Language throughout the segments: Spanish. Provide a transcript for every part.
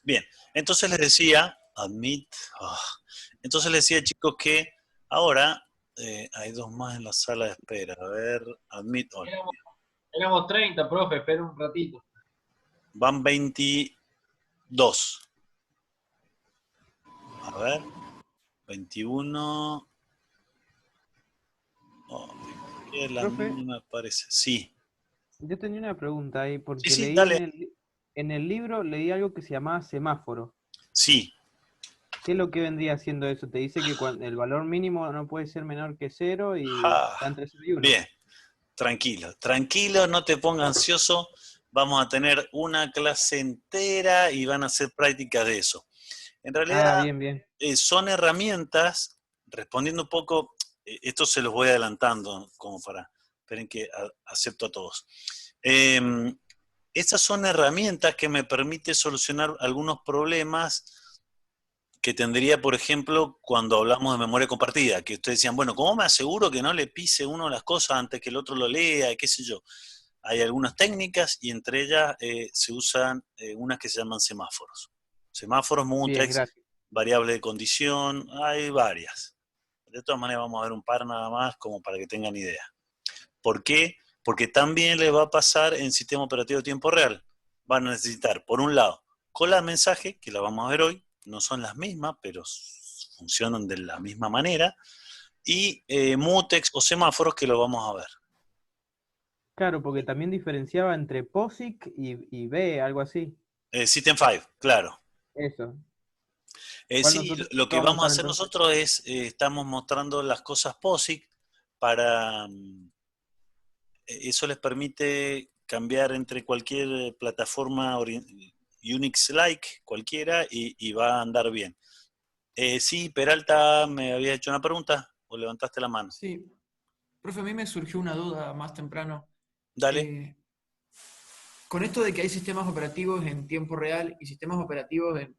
Bien, entonces les decía, entonces les decía, chicos, que ahora hay dos más en la sala de espera. A ver, Éramos, éramos 30, profe, espera un ratito. van 22. A ver, 21. Oh, ¿qué? La Profe, mínima parece. Sí, yo tenía una pregunta ahí, sí, porque sí, leí dale. en el libro, leí algo que se llamaba semáforo. Sí, ¿Qué es lo que vendría haciendo eso? Te dice que el valor mínimo no puede ser menor que cero y ja, está entre 0 y 1. bien, tranquilo, tranquilo, no te pongas ansioso. Vamos a tener una clase entera y van a hacer prácticas de eso. En Ah, realidad, bien, bien. son herramientas, respondiendo un poco, esto se los voy adelantando, como para, esperen que acepto a todos. Estas son herramientas que me permiten solucionar algunos problemas que tendría, por ejemplo, cuando hablamos de memoria compartida, que ustedes decían, bueno, ¿cómo me aseguro que no le pise uno las cosas antes que el otro lo lea, qué sé yo? Hay algunas técnicas y entre ellas se usan unas que se llaman semáforos. Semáforos, Bien, mutex, gracias. variable de condición, hay varias. De todas maneras vamos a ver un par nada más como para que tengan idea. ¿Por qué? Porque también les va a pasar en sistema operativo de tiempo real. Van a necesitar, por un lado, cola de mensaje, que la vamos a ver hoy, no son las mismas, pero funcionan de la misma manera, y mutex o semáforos que lo vamos a ver. Claro, porque también diferenciaba entre POSIX y B, algo así. System 5, claro. Eso. ¿Cuál Sí, nosotros lo que vamos a vamos a usar hacer entonces? nosotros es, estamos mostrando las cosas POSIX para, eso les permite cambiar entre cualquier plataforma Unix-like, cualquiera, y va a andar bien. Sí, Peralta, ¿me había hecho una pregunta o levantaste la mano? Sí, profe, a mí me surgió una duda más temprano. Dale. Eh, con esto de que hay sistemas operativos en tiempo real y sistemas operativos en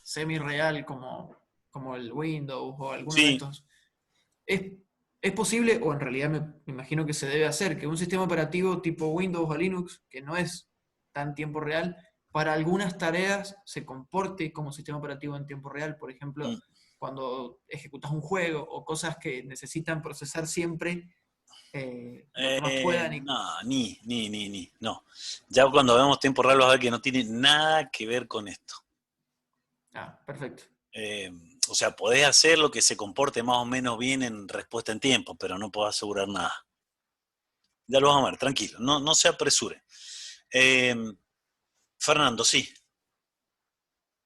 semi-real como el Windows o alguno de Sí, estos, ¿es, es posible, o en realidad me imagino que se debe hacer, que un sistema operativo tipo Windows o Linux, que no es tan tiempo real, para algunas tareas se comporte como sistema operativo en tiempo real? Por ejemplo, mm, cuando ejecutas un juego o cosas que necesitan procesar siempre, no puedan. no, no. Ya cuando vemos tiempo real vas a ver que no tiene nada que ver con esto. Ah, perfecto. Eh, o sea, podés hacer lo que se comporte más o menos bien en respuesta en tiempo, pero no puedo asegurar nada. Ya lo vamos a ver, tranquilo, no se apresure. Eh, Fernando, sí.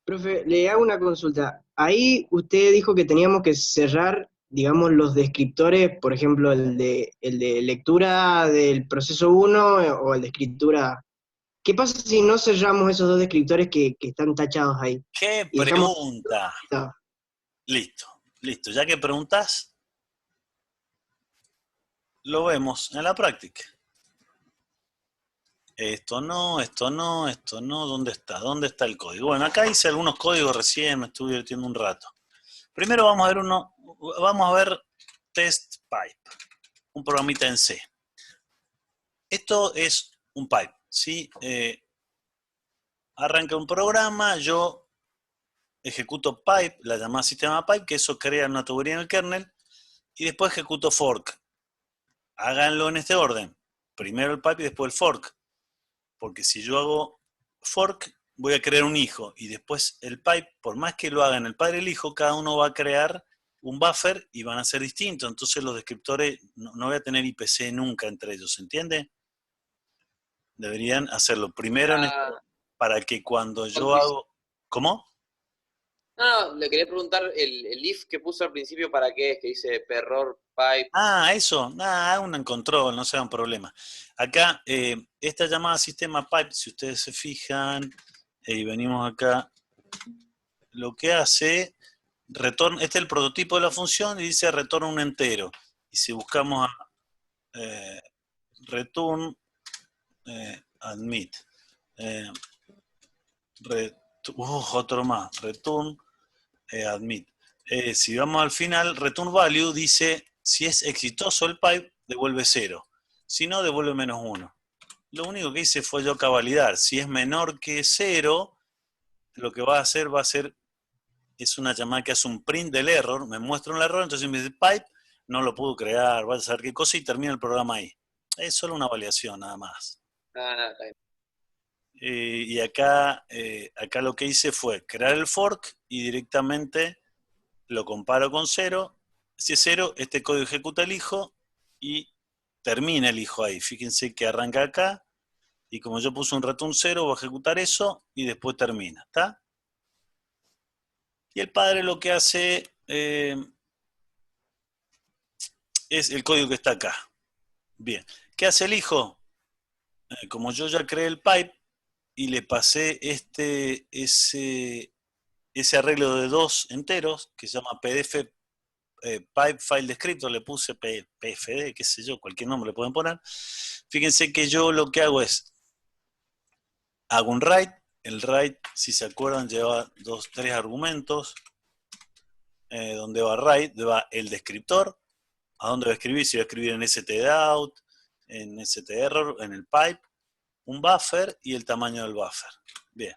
Profe, le hago una consulta. Ahí usted dijo que teníamos que cerrar, digamos, los descriptores, por ejemplo, el de lectura del proceso uno o el de escritura. ¿Qué pasa si no cerramos esos dos descriptores que están tachados ahí? ¿Qué Y dejamos... pregunta? Listo, listo. Ya que preguntas, lo vemos en la práctica. Esto no, esto no, esto no. ¿Dónde está? ¿Dónde está el código? Bueno, acá hice algunos códigos recién, me estuve divirtiendo un rato. Primero vamos a ver test pipe, un programita en C. Esto es un pipe, ¿sí? Arranca un programa, yo ejecuto pipe, la llamada sistema pipe, que eso crea una tubería en el kernel, y después ejecuto fork. Háganlo en este orden. Primero el pipe y después el fork. Porque si yo hago fork, voy a crear un hijo. Y después el pipe, por más que lo hagan el padre y el hijo, cada uno va a crear un buffer y van a ser distintos. Entonces los descriptores, no voy a tener IPC nunca entre ellos, ¿se entiende? Deberían hacerlo primero Ah, para que cuando yo Bautista. hago... ¿Cómo? No, le quería preguntar el if que puso al principio para qué es, que dice perror pipe. Ah, eso, nada, un control, no sea un problema. Acá, esta llamada sistema pipe, si ustedes se fijan, y venimos acá, lo que hace, retorna, este es el prototipo de la función y dice retorna un entero. Y si buscamos a return admit, eh, otro más, return admit. Si vamos al final, return value dice, si es exitoso el pipe, devuelve 0. Si no, devuelve -1. Lo único que hice fue yo acá validar. Si es menor que 0, lo que va a hacer es una llamada que hace un print del error, me muestra un error, entonces me dice pipe, no lo puedo crear, va a saber qué cosa y termina el programa ahí. Es solo una validación, nada más. Nada, está bien. Y acá lo que hice fue crear el fork y directamente lo comparo con 0. Si es 0, este código ejecuta el hijo y termina el hijo ahí. Fíjense que arranca acá y como yo puse un return 0, va a ejecutar eso y después termina, ¿está? Y el padre lo que hace es el código que está acá. Bien. ¿Qué hace el hijo? Como yo ya creé el pipe y le pasé ese arreglo de 2 enteros, que se llama PDF pipe file descriptor, le puse PFD, qué sé yo, cualquier nombre le pueden poner. Fíjense que yo lo que hago es, hago un write, el write, si se acuerdan, lleva 3 argumentos, donde va write, va el descriptor, a dónde va a escribir, si va a escribir en stdout, en stderror, en el pipe, un buffer y el tamaño del buffer. Bien.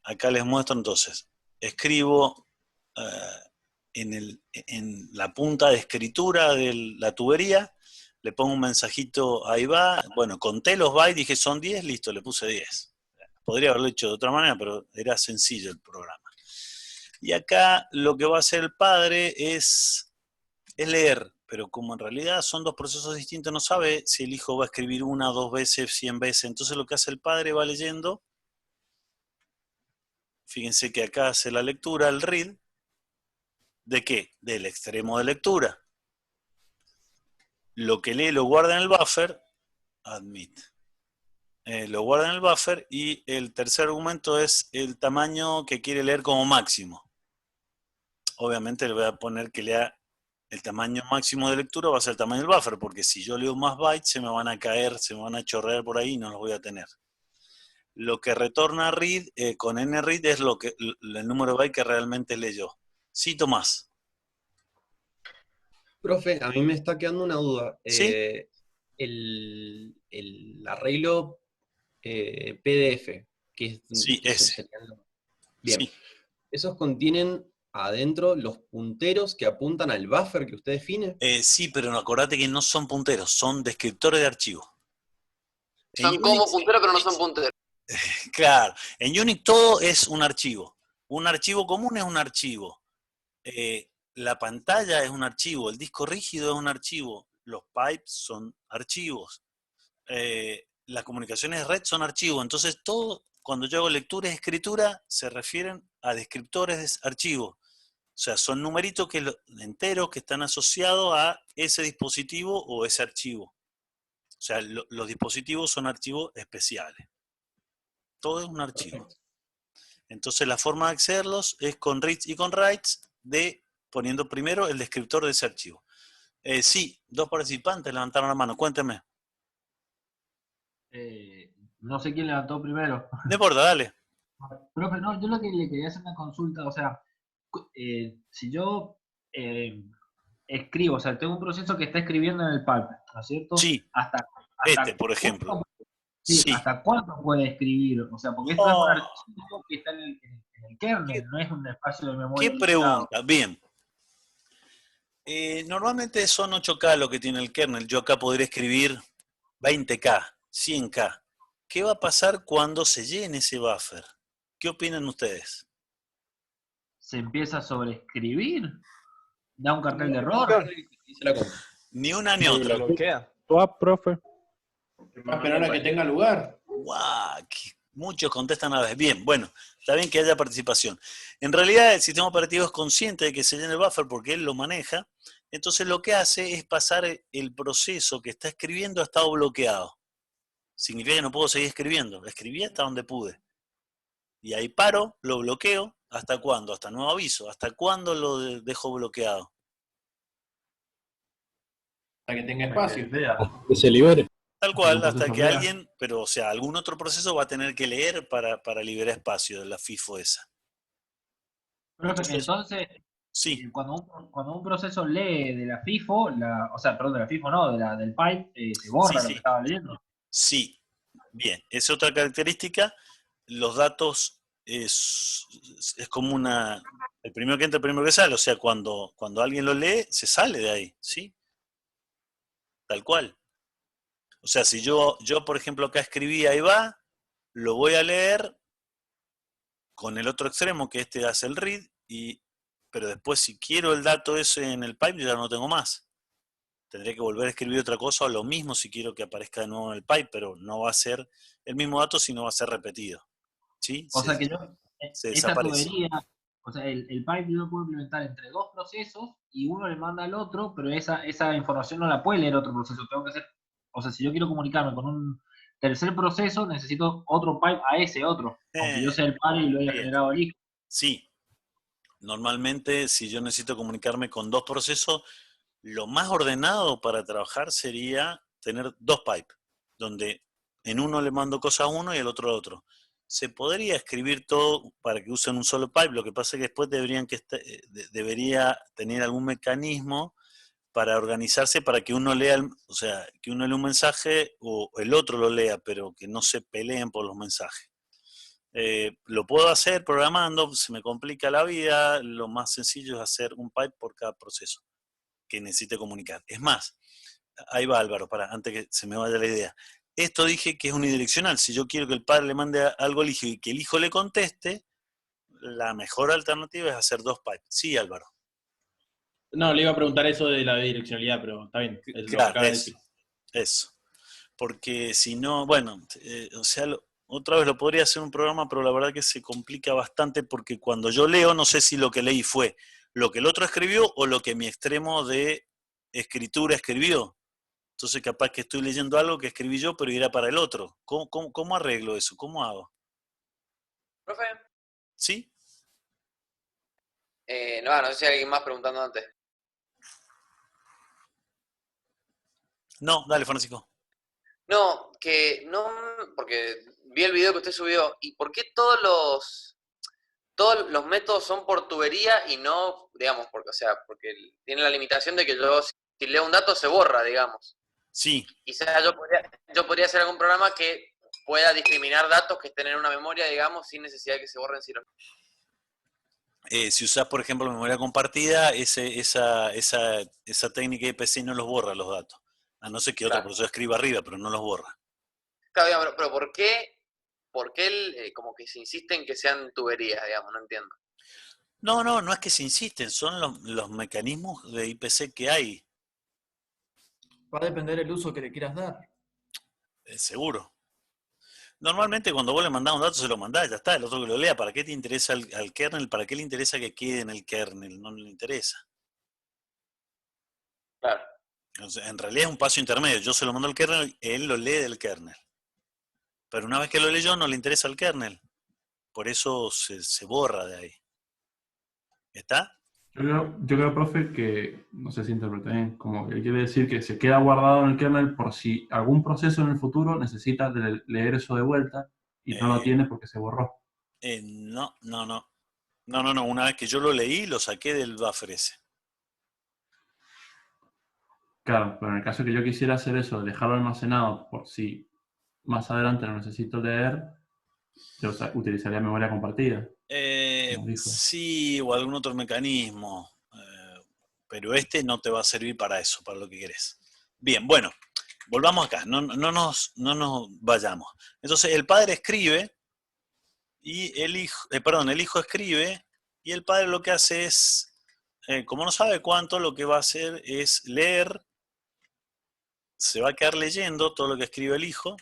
Acá les muestro entonces, escribo en la punta de escritura de la tubería, le pongo un mensajito, ahí va, bueno, conté los bytes, dije son 10, listo, le puse 10. Podría haberlo hecho de otra manera, pero era sencillo el programa. Y acá lo que va a hacer el padre es leer, pero como en realidad son 2 procesos distintos, no sabe si el hijo va a escribir 1, 2 veces, 100 veces, entonces lo que hace el padre va leyendo. Fíjense que acá hace la lectura, el read. ¿De qué? Del extremo de lectura. Lo que lee lo guarda en el buffer, admit. Lo guarda en el buffer y el tercer argumento es el tamaño que quiere leer como máximo. Obviamente le voy a poner que lea el tamaño máximo de lectura, va a ser el tamaño del buffer, porque si yo leo más bytes se me van a caer, se me van a chorrear por ahí y no los voy a tener. Lo que retorna read con nread es el número de bytes que realmente leyó. Sí, Tomás. Profe, a mí me está quedando una duda. ¿Sí? El arreglo PDF, que es... Sí, ese. Bien. Sí. ¿Esos contienen adentro los punteros que apuntan al buffer que usted define? Sí, pero acordate que no son punteros, son descriptores de archivo. Son como punteros, pero no son punteros. Claro, en Unix todo es un archivo. Un archivo común es un archivo. La pantalla es un archivo, el disco rígido es un archivo, los pipes son archivos, las comunicaciones de red son archivos. Entonces todo, cuando yo hago lectura y escritura, se refieren a descriptores de archivos. O sea, son numeritos enteros que están asociados a ese dispositivo o ese archivo. O sea, los dispositivos son archivos especiales. Todo es un archivo. Entonces la forma de accederlos es con reads y con writes, poniendo primero el descriptor de ese archivo. Sí, 2 participantes levantaron la mano, cuénteme. No sé quién levantó primero. No importa, dale. Profe, no, yo lo que le quería hacer una consulta, o sea, si yo escribo, o sea, tengo un proceso que está escribiendo en el pipe, ¿no es cierto? Sí, por ejemplo. Sí, ¿hasta cuánto puede escribir? O sea, porque esto es un archivo que está en el kernel, no es un espacio de memoria. ¿Qué pregunta? Bien. Normalmente son 8K lo que tiene el kernel. Yo acá podría escribir 20K, 100K. ¿Qué va a pasar cuando se llene ese buffer? ¿Qué opinan ustedes? ¿Se empieza a sobreescribir? ¿Da un cartel de error? Ni una ni otra. Bloquea. Profe. Va a esperar a que tenga lugar. ¡Guau! Muchos contestan a la vez. Bien, bueno, está bien que haya participación. En realidad el sistema operativo es consciente de que se llene el buffer porque él lo maneja. Entonces lo que hace es pasar el proceso que está escribiendo a estado bloqueado. Significa que no puedo seguir escribiendo. Escribí hasta donde pude. Y ahí paro, lo bloqueo. ¿Hasta cuándo? Hasta nuevo aviso. ¿Hasta cuándo lo dejo bloqueado? Para que tenga espacio. Que se libere. Tal cual, hasta que alguien, pero o sea, algún otro proceso va a tener que leer para liberar espacio de la FIFO esa. Entonces, sí. Cuando un proceso lee de la FIFO, o sea, perdón, de la FIFO no, del pipe, se borra lo que estaba leyendo. Sí, bien, es otra característica. Los datos es como el primero que entra, el primero que sale. O sea, cuando alguien lo lee, se sale de ahí, ¿sí? Tal cual. O sea, si yo por ejemplo, acá escribí ahí va, lo voy a leer con el otro extremo, que este hace el read, pero después si quiero el dato ese en el pipe, yo ya no tengo más. Tendría que volver a escribir otra cosa, o lo mismo si quiero que aparezca de nuevo en el pipe, pero no va a ser el mismo dato, sino va a ser repetido. ¿Sí? O sea que Se esta desaparece. tubería, o sea, el pipe yo lo puedo implementar entre dos procesos y uno le manda al otro, pero esa información no la puede leer otro proceso. Tengo que hacer, o sea, si yo quiero comunicarme con un tercer proceso, necesito otro pipe a ese otro, aunque yo sea el padre y lo haya Bien. generado el hijo. Sí. Normalmente, si yo necesito comunicarme con dos procesos, lo más ordenado para trabajar sería tener dos pipes, donde en uno le mando cosas a uno y el otro a otro. Se podría escribir todo para que usen un solo pipe, lo que pasa es que después debería tener algún mecanismo para organizarse para que uno lea, o sea, que uno lea un mensaje o el otro lo lea, pero que no se peleen por los mensajes. Lo puedo hacer programando, se me complica la vida, lo más sencillo es hacer un pipe por cada proceso que necesite comunicar. Es más, ahí va Álvaro, antes que se me vaya la idea. Esto dije que es unidireccional. Si yo quiero que el padre le mande algo al hijo y que el hijo le conteste, la mejor alternativa es hacer dos pipes. Sí, Álvaro. No, le iba a preguntar eso de la bidireccionalidad, pero está bien. Es lo que Claro, acaba de decir. eso. Porque si no, bueno, o sea, otra vez lo podría hacer un programa, pero la verdad que se complica bastante porque cuando yo leo, no sé si lo que leí fue lo que el otro escribió o lo que mi extremo de escritura escribió. Entonces capaz que estoy leyendo algo que escribí yo, pero era para el otro. ¿Cómo arreglo eso? ¿Cómo hago? Profe, ¿Sí? no sé si hay alguien más preguntando antes. No, dale, Francisco. No, que no, porque vi el video que usted subió, ¿y por qué todos los métodos son por tubería y no, digamos, porque tiene la limitación de que si leo un dato se borra, digamos? Sí. Quizás yo podría hacer algún programa que pueda discriminar datos que estén en una memoria, digamos, sin necesidad de que se borren. Si usás, por ejemplo, memoria compartida, esa técnica de IPC no los borra los datos. A no ser que otro profesor escriba arriba, pero no los borra. Claro, digamos, pero ¿por qué como que se insiste en que sean tuberías, digamos? No entiendo. No es que se insisten, son los mecanismos de IPC que hay. Va a depender el uso que le quieras dar. Seguro. Normalmente cuando vos le mandás un dato se lo mandás, ya está, el otro que lo lea. ¿Para qué te interesa al kernel? ¿Para qué le interesa que quede en el kernel? No le interesa. Claro. Entonces, en realidad es un paso intermedio. Yo se lo mando al kernel, él lo lee del kernel. Pero una vez que lo leyó no le interesa al kernel. Por eso se borra de ahí. ¿Está? Yo creo, profe, que, no sé si interpreté bien, como que quiere decir que se queda guardado en el kernel por si algún proceso en el futuro necesita leer eso de vuelta y no lo tiene porque se borró. No. Una vez que yo lo leí, lo saqué del buffer ese. Claro, pero en el caso que yo quisiera hacer eso, dejarlo almacenado por si más adelante lo necesito leer, yo utilizaría memoria compartida. Sí, o algún otro mecanismo. Pero este no te va a servir para eso, para lo que querés. Bien, bueno, volvamos acá, no nos vayamos. Entonces, el padre escribe y el hijo escribe y el padre lo que hace es, como no sabe cuánto, lo que va a hacer es leer, se va a quedar leyendo todo lo que escribe el hijo,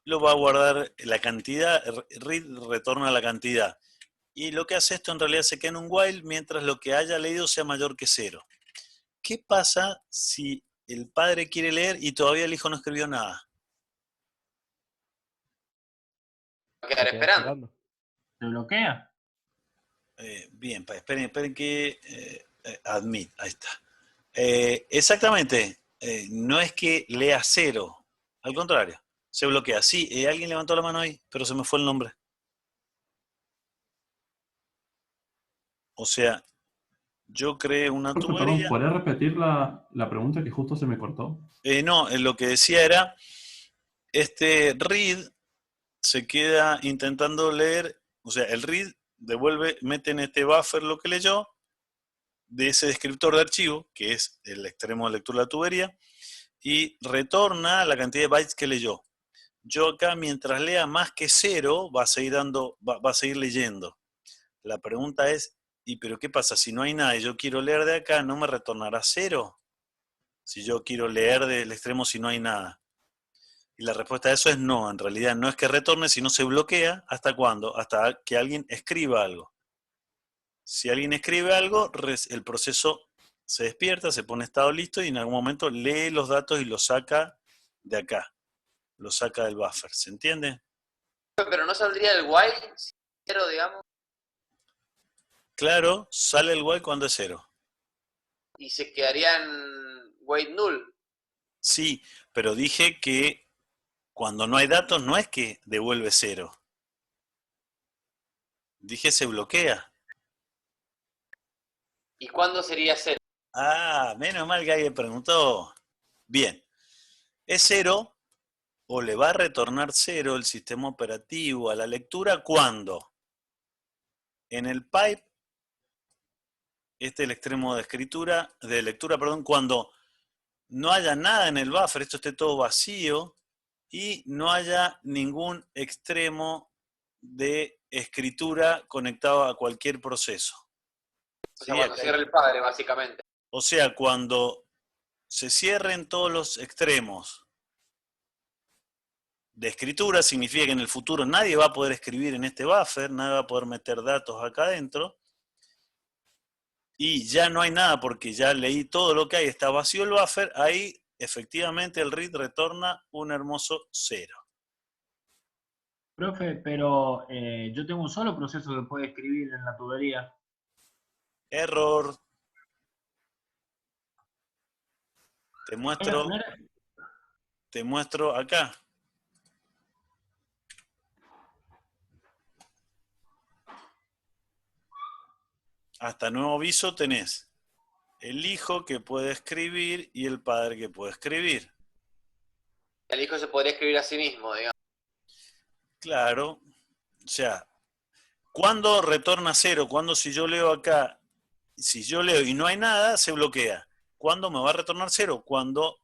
lo va a guardar la cantidad, read retorna la cantidad. Y lo que hace esto en realidad se queda en un while mientras lo que haya leído sea mayor que 0. ¿Qué pasa si el padre quiere leer y todavía el hijo no escribió nada? Va a quedar esperando. ¿Se bloquea? Bien, esperen que... admit, ahí está. Exactamente, no es que lea 0, al contrario, se bloquea. Sí, alguien levantó la mano ahí, pero se me fue el nombre. O sea, yo creé una tubería... Perdón, ¿podría repetir la pregunta que justo se me cortó? No, lo que decía era, este read se queda intentando leer, o sea, el read devuelve, mete en este buffer lo que leyó de ese descriptor de archivo, que es el extremo de lectura de la tubería, y retorna la cantidad de bytes que leyó. Yo acá, mientras lea más que 0, va a seguir leyendo. La pregunta es, ¿y pero qué pasa? Si no hay nada y yo quiero leer de acá, ¿no me retornará 0? Si yo quiero leer del extremo si no hay nada. Y la respuesta a eso es no. En realidad no es que retorne, sino se bloquea. ¿Hasta cuándo? Hasta que alguien escriba algo. Si alguien escribe algo, el proceso se despierta, se pone estado listo y en algún momento lee los datos y los saca de acá. Los saca del buffer. ¿Se entiende? Pero no saldría el while, cero, digamos, Claro, sale el while cuando es 0. y se quedarían wait null. Sí, pero dije que cuando no hay datos no es que devuelve 0. Dije se bloquea. ¿Y cuándo sería cero? Ah, menos mal que alguien preguntó. Bien, es 0 o le va a retornar 0 el sistema operativo a la lectura cuando en el pipe, este es el extremo de lectura, cuando no haya nada en el buffer, esto esté todo vacío y no haya ningún extremo de escritura conectado a cualquier proceso. O sea, cuando cierra el padre, básicamente. O sea, cuando se cierren todos los extremos de escritura, significa que en el futuro nadie va a poder escribir en este buffer, nadie va a poder meter datos acá adentro, y ya no hay nada porque ya leí todo lo que hay, está vacío el buffer, ahí efectivamente el read retorna un hermoso 0. Profe, pero yo tengo un solo proceso que puede escribir en la tubería. Error. Te muestro acá. Hasta nuevo aviso tenés el hijo que puede escribir y el padre que puede escribir. El hijo se podría escribir a sí mismo, digamos. Claro. O sea, ¿cuándo retorna 0? Cuando si yo leo acá, si yo leo y no hay nada, se bloquea. ¿Cuándo me va a retornar 0? Cuando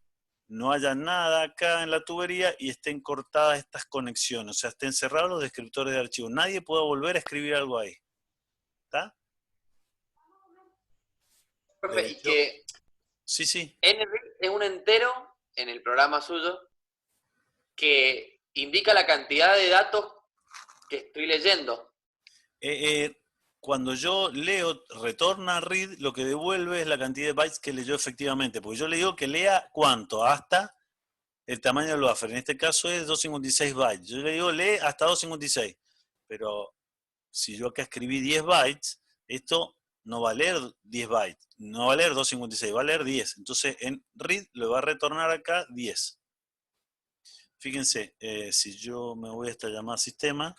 no haya nada acá en la tubería y estén cortadas estas conexiones, o sea, estén cerrados los descriptores de archivo. Nadie puede volver a escribir algo ahí. ¿Está? Profe, y que sí, sí. nread es un entero en el programa suyo que indica la cantidad de datos que estoy leyendo. Cuando yo leo, retorna read, lo que devuelve es la cantidad de bytes que leyó efectivamente, porque yo le digo que lea ¿cuánto? Hasta el tamaño del buffer. En este caso es 256 bytes. Yo le digo lee hasta 256, pero si yo acá escribí 10 bytes, esto no va a leer 10 bytes, no va a leer 256, va a leer 10. Entonces en read le va a retornar acá 10. Fíjense, si yo me voy a esta llamada sistema,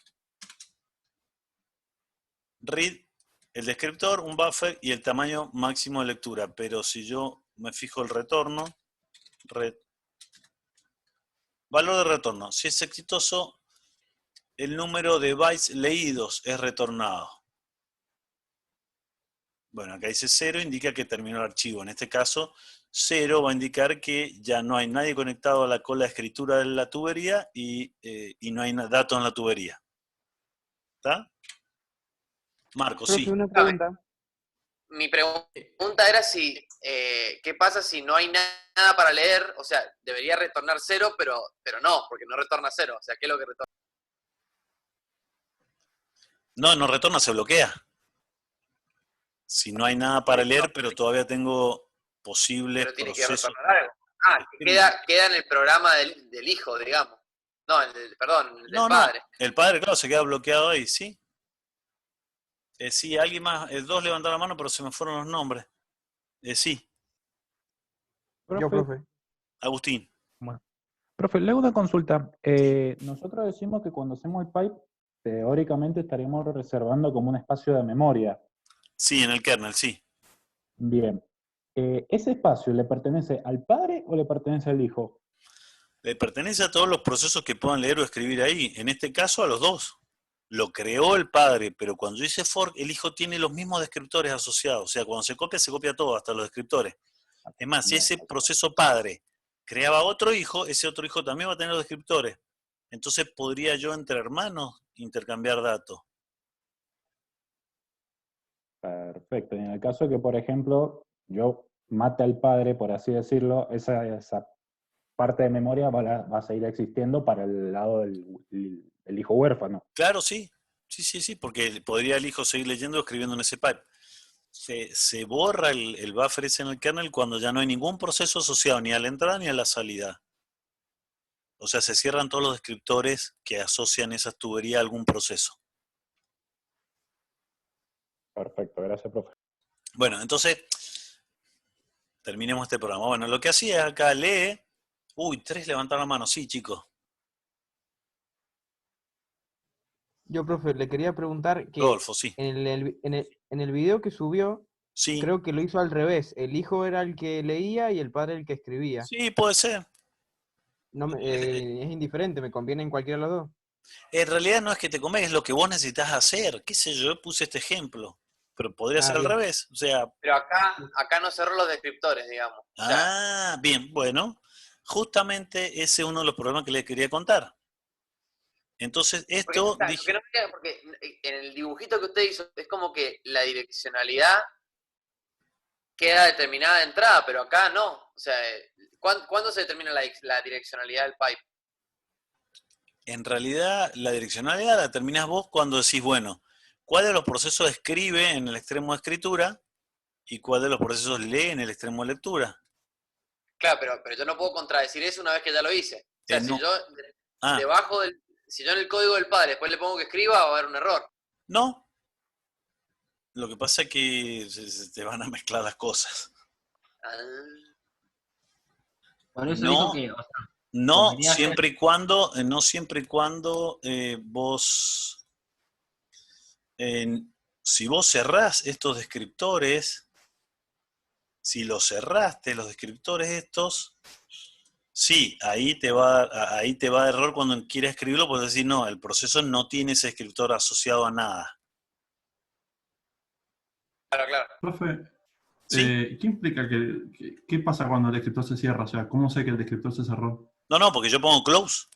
read, el descriptor, un buffer y el tamaño máximo de lectura. Pero si yo me fijo el retorno, valor de retorno, si es exitoso, el número de bytes leídos es retornado. Bueno, acá dice 0, indica que terminó el archivo. En este caso, 0 va a indicar que ya no hay nadie conectado a la cola de escritura de la tubería y no hay datos en la tubería. ¿Está? Marco, Profe, sí. una pregunta. Mi pregunta era si, ¿qué pasa si no hay nada para leer? O sea, debería retornar 0, pero no, porque no retorna 0. O sea, ¿qué es lo que retorna? No, no retorna, se bloquea. Si no hay nada para leer, pero todavía tengo posibles Pero tiene procesos. que retornar algo. Ah, queda en el programa del hijo, digamos. No, perdón, el del padre. No, el padre, claro, se queda bloqueado ahí, ¿sí? Sí, alguien más, dos levantaron la mano, pero se me fueron los nombres. Sí. Yo, profe. Agustín. Bueno. Profe, le hago una consulta. Nosotros decimos que cuando hacemos el pipe, teóricamente estaríamos reservando como un espacio de memoria. Sí, en el kernel, sí. Bien. ¿Ese espacio le pertenece al padre o le pertenece al hijo? Le pertenece a todos los procesos que puedan leer o escribir ahí. En este caso, a los dos. Lo creó el padre, pero cuando yo hice fork, el hijo tiene los mismos descriptores asociados. O sea, cuando se copia todo, hasta los descriptores. Es más, si ese proceso padre creaba otro hijo, ese otro hijo también va a tener los descriptores. Entonces podría yo entre hermanos intercambiar datos. Perfecto. Y en el caso que, por ejemplo, yo mate al padre, por así decirlo, esa parte de memoria va a seguir existiendo para el lado del hijo huérfano. Claro, sí. Sí, porque podría el hijo seguir leyendo o escribiendo en ese pipe. Se borra el buffer ese en el kernel cuando ya no hay ningún proceso asociado ni a la entrada ni a la salida. O sea, se cierran todos los descriptores que asocian esas tuberías a algún proceso. Perfecto, gracias, profe. Bueno, entonces, terminemos este programa. Bueno, lo que hacía es acá lee. Uy, 3 levantaron la mano. Sí, chicos. Yo, profe, le quería preguntar que Rodolfo, sí. en el video que subió, Sí. creo que lo hizo al revés. El hijo era el que leía y el padre el que escribía. Sí, puede ser. No es indiferente, me conviene en cualquiera de los dos. En realidad no es que te comes, es lo que vos necesitas hacer. ¿Qué sé yo? Puse este ejemplo. Pero podría ser al bien. revés. O sea. Pero acá no cerró los descriptores, digamos. O sea, Bien, bueno. Justamente ese es uno de los problemas que les quería contar. Entonces, esto... porque en el dibujito que usted hizo es como que la direccionalidad queda determinada de entrada, pero acá no. O sea, ¿cuándo se determina la direccionalidad del pipe? En realidad, la direccionalidad la determinás vos cuando decís, bueno, ¿cuál de los procesos escribe en el extremo de escritura y cuál de los procesos lee en el extremo de lectura? Claro, pero yo no puedo contradecir eso una vez que ya lo hice. O sea, no. si yo si yo en el código del padre después le pongo que escriba, va a haber un error. No. Lo que pasa es que se te van a mezclar las cosas. Por eso dijo que, o sea, no siempre y cuando vos, si vos cerrás estos descriptores, si los cerraste, los descriptores estos, sí, ahí te va a error cuando quieras escribirlo, porque decir, no, el proceso no tiene ese descriptor asociado a nada. Claro. Profe, ¿Sí? ¿qué implica qué pasa cuando el descriptor se cierra? O sea, ¿cómo sé que el descriptor se cerró? No, porque yo pongo close.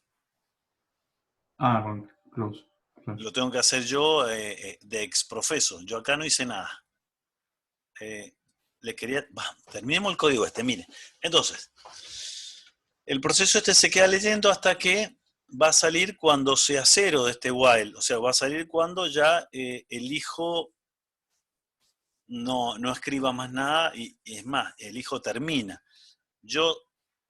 Con close. Claro. Lo tengo que hacer yo de exprofeso. Yo acá no hice nada. Terminemos el código este, mire. Entonces, el proceso este se queda leyendo hasta que va a salir cuando sea 0 de este while. O sea, va a salir cuando ya el hijo no escriba más nada y es más, el hijo termina.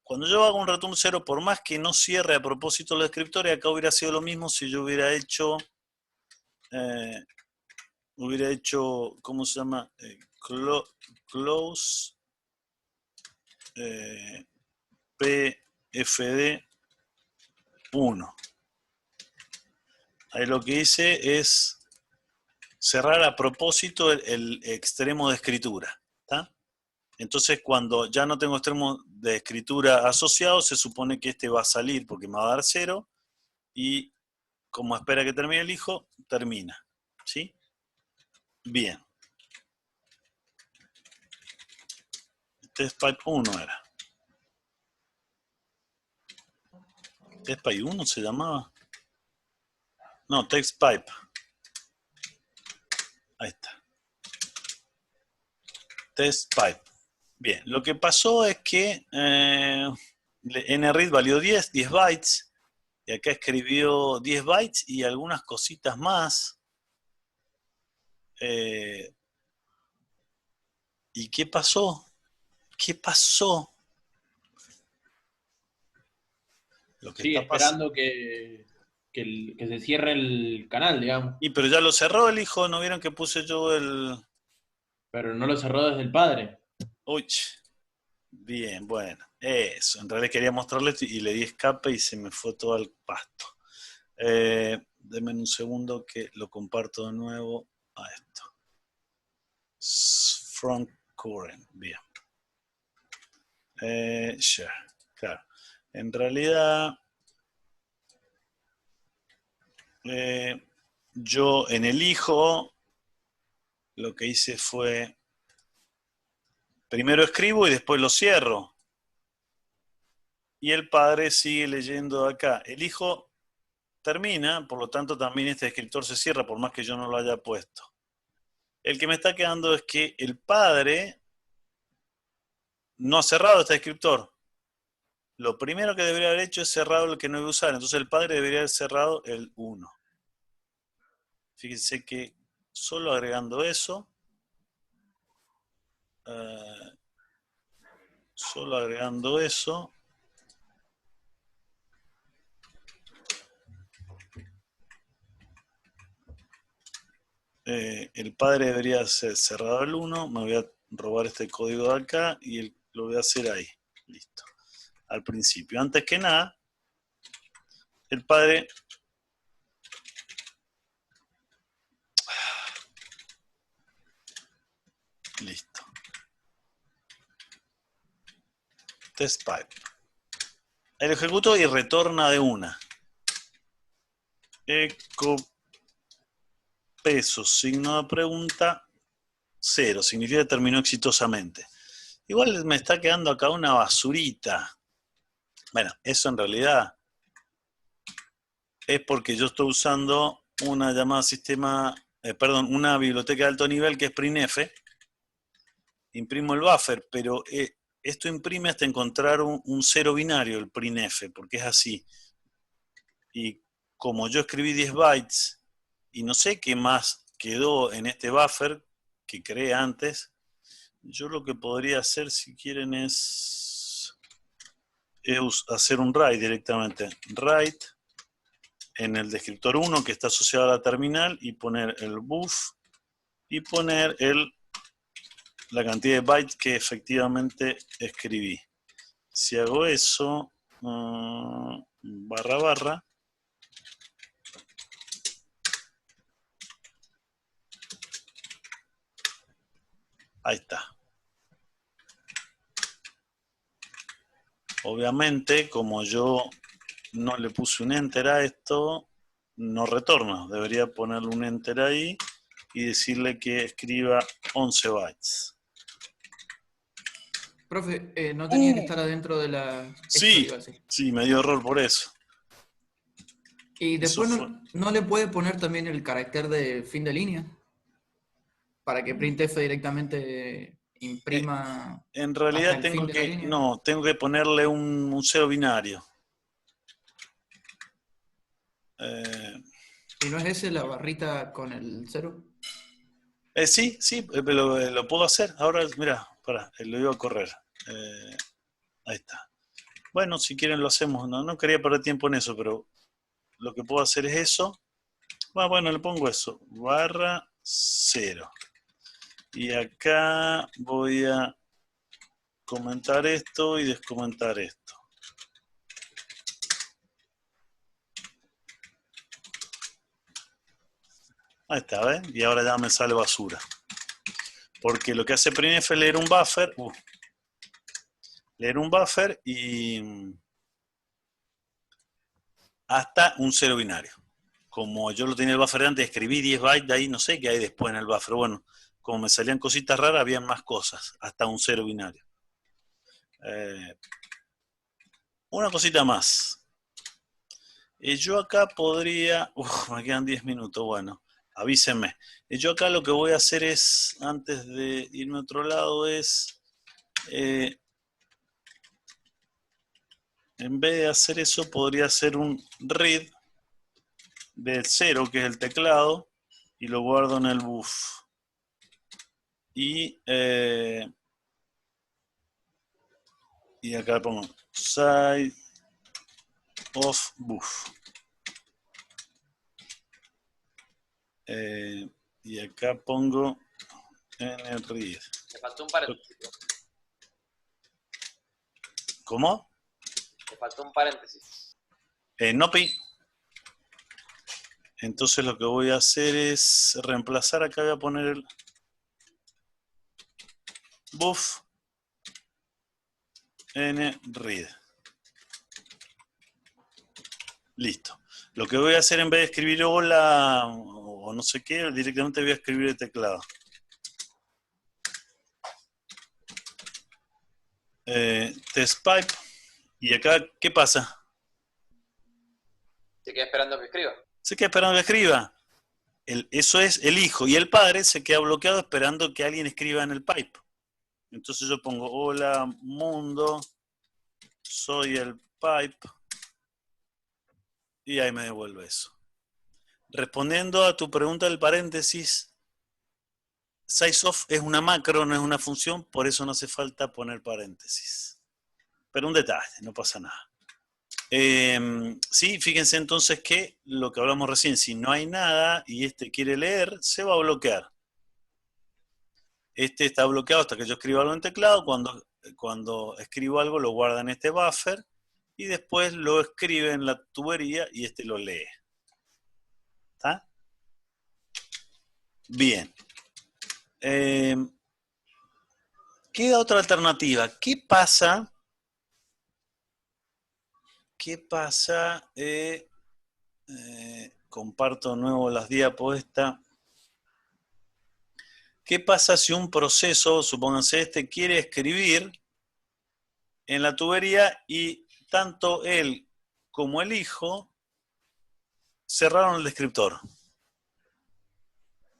Cuando yo hago un return 0, por más que no cierre a propósito los descriptores, acá hubiera sido lo mismo si yo hubiera hecho, ¿cómo se llama? Close PFD 1. Ahí lo que hice es cerrar a propósito el extremo de escritura. ¿Está? Entonces, cuando ya no tengo extremo de escritura asociado, se supone que este va a salir porque me va a dar 0 y como espera que termine el hijo, termina. ¿Sí? Bien. Test pipe 1 era. ¿Test pipe 1 se llamaba? No, text pipe. Ahí está. Test pipe. Bien, lo que pasó es que nread valió 10 bytes, y acá escribió 10 bytes y algunas cositas más. ¿Y qué pasó? ¿Qué pasó? Lo que Sigue está pasando. esperando que se cierre el canal, digamos. Y pero ya lo cerró el hijo, ¿no vieron que puse yo el...? Pero no lo cerró desde el padre. Uy, bien, bueno, eso. En realidad quería mostrarles y le di escape y se me fue todo al pasto. Denme un segundo que lo comparto de nuevo a esto. Front current, bien. Share, claro. En realidad, yo en el hijo lo que hice fue, primero escribo y después lo cierro. Y el padre sigue leyendo acá. El hijo termina, por lo tanto también este descriptor se cierra, por más que yo no lo haya puesto. El que me está quedando es que el padre no ha cerrado este descriptor. Lo primero que debería haber hecho es cerrado el que no iba a usar. Entonces el padre debería haber cerrado el 1. Fíjense que solo agregando eso, el padre debería ser cerrado el 1. Me voy a robar este código de acá y lo voy a hacer ahí. Listo. Al principio. Antes que nada, el padre... Listo. Test pipe. Ahí lo ejecuto y retorna de una. Eco peso, signo de pregunta, 0. Significa que terminó exitosamente. Igual me está quedando acá una basurita. Bueno, eso en realidad es porque yo estoy usando una llamada sistema, una biblioteca de alto nivel que es printf. Imprimo el buffer, pero esto imprime hasta encontrar un 0 binario, el printf, porque es así. Y como yo escribí 10 bytes y no sé qué más quedó en este buffer que creé antes, yo lo que podría hacer si quieren es hacer un write directamente. Write en el descriptor 1 que está asociado a la terminal y poner el buff y poner la cantidad de bytes que efectivamente escribí. Si hago eso, barra barra, ahí está. Obviamente, como yo no le puse un enter a esto, no retorna. Debería ponerle un enter ahí y decirle que escriba 11 bytes. Profe, no tenía que estar adentro de la... Sí, sí, me dio error por eso. Y después no le puede poner también el carácter de fin de línea para que printf directamente imprima. En realidad tengo que ponerle un 0 binario. ¿Y no es ese la barrita con el 0? Sí, lo puedo hacer. Ahora, mira, lo iba a correr. Ahí está. Bueno, si quieren lo hacemos. No quería perder tiempo en eso, pero lo que puedo hacer es eso. Bueno, le pongo eso. Barra 0. Y acá voy a comentar esto y descomentar esto. Ahí está, ¿ven? Y ahora ya me sale basura. Porque lo que hace printf es leer un buffer. Leer un buffer y hasta un 0 binario. Como yo lo tenía el buffer antes, escribí 10 bytes de ahí, no sé qué hay después en el buffer. Bueno, como me salían cositas raras, había más cosas, hasta un 0 binario. Una cosita más. Yo acá podría... me quedan 10 minutos, bueno, avísenme. Yo acá lo que voy a hacer es, antes de irme a otro lado, es... en vez de hacer eso, podría hacer un read del 0, que es el teclado, y lo guardo en el buff. Y acá pongo side of buff. Y acá pongo en el read. Me faltó un paréntesis. ¿Cómo? Me faltó un paréntesis. No pi. Entonces lo que voy a hacer es reemplazar, acá voy a poner el buff n read. Listo. Lo que voy a hacer en vez de escribir hola o no sé qué, directamente voy a escribir el teclado. Test pipe. ¿Y acá qué pasa? Se queda esperando que escriba. Se queda esperando que escriba. Eso es el hijo. Y el padre se queda bloqueado esperando que alguien escriba en el pipe. Entonces yo pongo, hola mundo, soy el pipe. Y ahí me devuelve eso. Respondiendo a tu pregunta del paréntesis, sizeOf es una macro, no es una función, por eso no hace falta poner paréntesis. Pero un detalle, no pasa nada. Sí, fíjense entonces que lo que hablamos recién, si no hay nada y este quiere leer, se va a bloquear. Este está bloqueado hasta que yo escriba algo en teclado. Cuando escribo algo lo guarda en este buffer y después lo escribe en la tubería y este lo lee. ¿Está? Bien. Queda otra alternativa. ¿Qué pasa? Comparto de nuevo las diapos esta. ¿Qué pasa si un proceso, supónganse este, quiere escribir en la tubería y tanto él como el hijo cerraron el descriptor?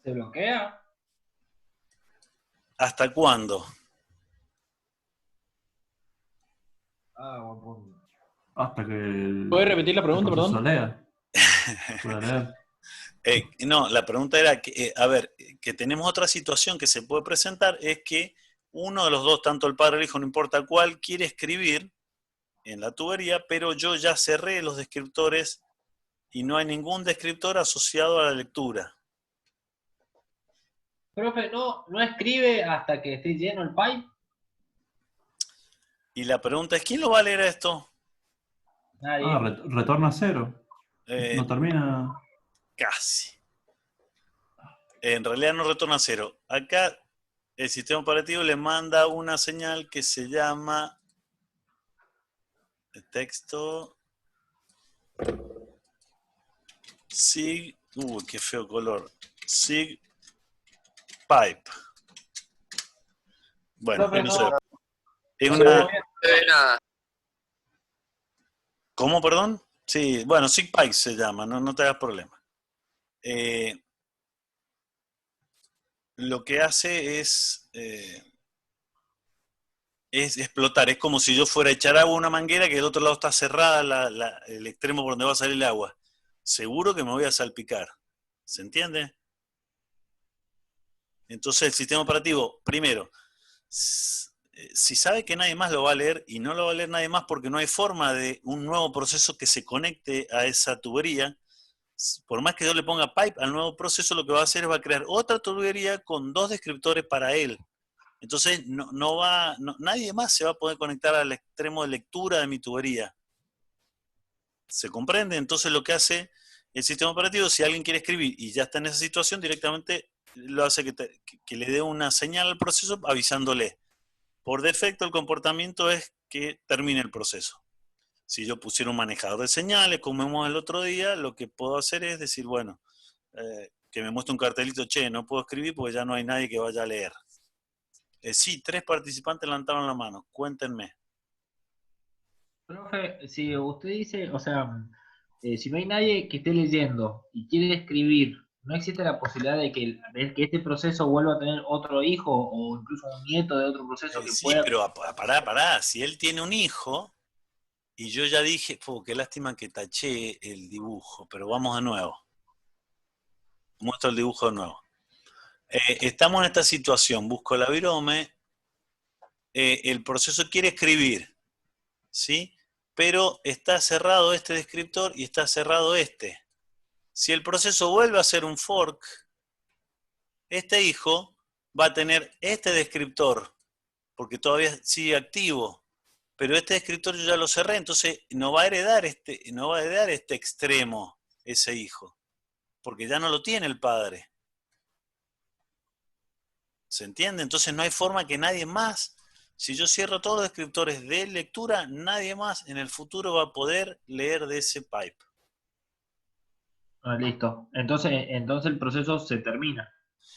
¿Se bloquea? ¿Hasta cuándo? Buen punto. Hasta que el ¿Puedes repetir la pregunta, proceso perdón? lea. Pueda leer. No, la pregunta era, que tenemos otra situación que se puede presentar, es que uno de los dos, tanto el padre o el hijo, no importa cuál, quiere escribir en la tubería, pero yo ya cerré los descriptores y no hay ningún descriptor asociado a la lectura. Profe, no escribe hasta que esté lleno el pipe. Y la pregunta es, ¿quién lo va a leer esto? Nadie. Retorna a cero. No termina. Casi. En realidad no retorna a cero. Acá el sistema operativo le manda una señal que se llama texto sig, qué feo color, sig pipe. Bueno, no sé. Es una... ¿Cómo, perdón? Sí, bueno, sig pipe se llama, no te hagas problema. Lo que hace es explotar. Es como si yo fuera a echar agua a una manguera que del otro lado está cerrada el extremo por donde va a salir el agua. Seguro que me voy a salpicar. ¿Se entiende? Entonces el sistema operativo, primero, si sabe que nadie más lo va a leer, y no lo va a leer nadie más porque no hay forma de un nuevo proceso que se conecte a esa tubería, por más que yo le ponga pipe al nuevo proceso, lo que va a hacer es va a crear otra tubería con 2 descriptores para él. Entonces nadie más se va a poder conectar al extremo de lectura de mi tubería. ¿Se comprende? Entonces lo que hace el sistema operativo, si alguien quiere escribir y ya está en esa situación, directamente lo hace que le dé una señal al proceso avisándole. Por defecto el comportamiento es que termine el proceso. Si yo pusiera un manejador de señales, como vimos el otro día, lo que puedo hacer es decir, bueno, que me muestre un cartelito, che, no puedo escribir porque ya no hay nadie que vaya a leer. Sí, 3 participantes levantaron la mano, cuéntenme. Profe, si usted dice, o sea, si no hay nadie que esté leyendo y quiere escribir, ¿no existe la posibilidad de que este proceso vuelva a tener otro hijo o incluso un nieto de otro proceso que Sí, pueda... pero pará, si él tiene un hijo, y yo ya dije, qué lástima que taché el dibujo, pero vamos de nuevo. Muestro el dibujo de nuevo. Estamos en esta situación, busco la virome, el proceso quiere escribir, ¿sí? Pero está cerrado este descriptor y está cerrado este. Si el proceso vuelve a hacer un fork, este hijo va a tener este descriptor, porque todavía sigue activo, pero este descriptor yo ya lo cerré, entonces no va a heredar este extremo, ese hijo, porque ya no lo tiene el padre. ¿Se entiende? Entonces no hay forma que nadie más, si yo cierro todos los descriptores de lectura, nadie más en el futuro va a poder leer de ese pipe. Listo. Entonces el proceso se termina.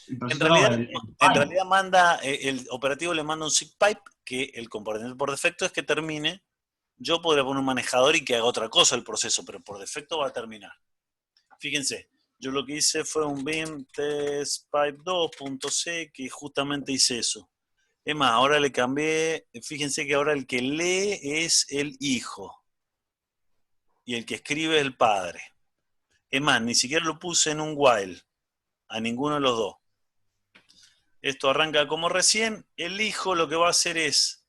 El En proceso realidad, el en pipe. realidad manda, el operativo le manda un zip pipe, que el componente por defecto es que termine. Yo podría poner un manejador y que haga otra cosa el proceso, pero por defecto va a terminar. Fíjense, yo lo que hice fue un bin test pipe 2.c, que justamente hice eso. Es más, ahora le cambié, fíjense que ahora el que lee es el hijo y el que escribe es el padre. Es más, ni siquiera lo puse en un while a ninguno de los dos. Esto arranca como recién. El hijo lo que va a hacer es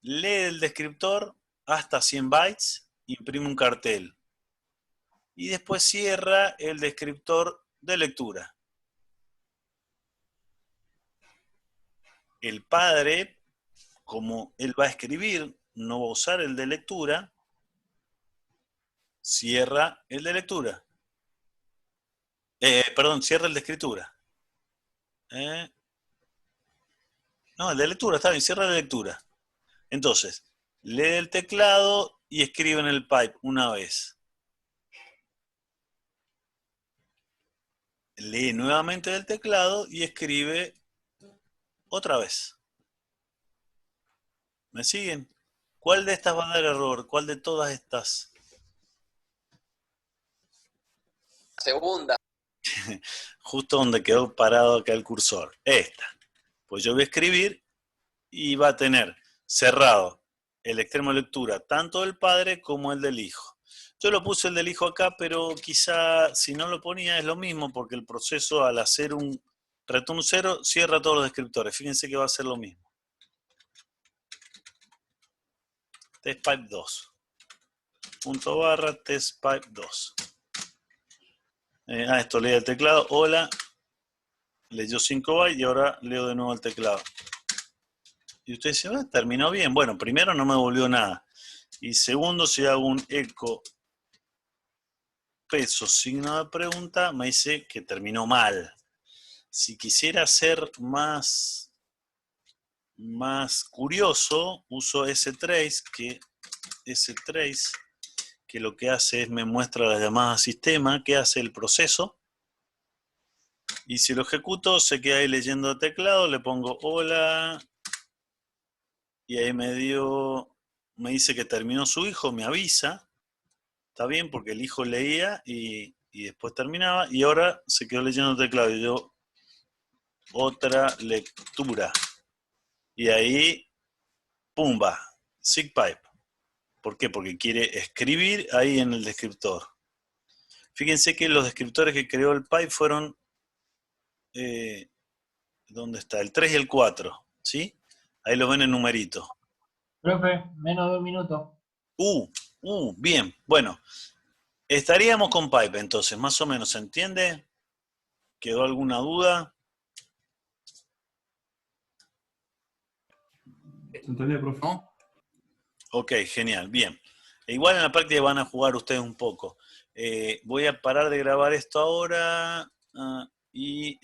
lee el descriptor hasta 100 bytes, imprime un cartel y después cierra el descriptor de lectura. El padre, como él va a escribir, no va a usar el de lectura, cierra el de lectura. Perdón, cierra el de escritura. No, el de lectura, está bien, cierra el de lectura. Entonces, lee el teclado y escribe en el pipe una vez. Lee nuevamente del teclado y escribe otra vez. ¿Me siguen? ¿Cuál de estas va a dar error? ¿Cuál de todas estas? Segunda. Justo donde quedó parado acá el cursor. Esta. Pues yo voy a escribir y va a tener cerrado el extremo de lectura, tanto del padre como el del hijo. Yo lo puse el del hijo acá, pero quizá si no lo ponía es lo mismo, porque el proceso al hacer un return 0 cierra todos los descriptores. Fíjense que va a ser lo mismo. Testpipe 2. Punto barra testpipe 2. Esto lee el teclado. Hola. Leyó 5 bytes y ahora leo de nuevo el teclado. Y usted dice, terminó bien. Bueno, primero no me volvió nada. Y segundo, si hago un eco peso signo de pregunta, me dice que terminó mal. Si quisiera ser más curioso, uso strace, que lo que hace es me muestra las llamadas a sistema, que hace el proceso. Y si lo ejecuto, se queda ahí leyendo el teclado, le pongo hola, y ahí me dice que terminó su hijo, me avisa. Está bien, porque el hijo leía y después terminaba, y ahora se quedó leyendo el teclado, y yo, otra lectura. Y ahí, pumba, SIGPipe. ¿Por qué? Porque quiere escribir ahí en el descriptor. Fíjense que los descriptores que creó el pipe fueron, ¿dónde está? El 3 y el 4, ¿sí? Ahí lo ven en numerito. Profe, menos de un minuto. Bien, bueno. Estaríamos con pipe entonces, más o menos, ¿se entiende? ¿Quedó alguna duda? ¿Se entendió, profe? ¿No? Ok, genial, bien. Igual en la práctica van a jugar ustedes un poco. Voy a parar de grabar esto ahora y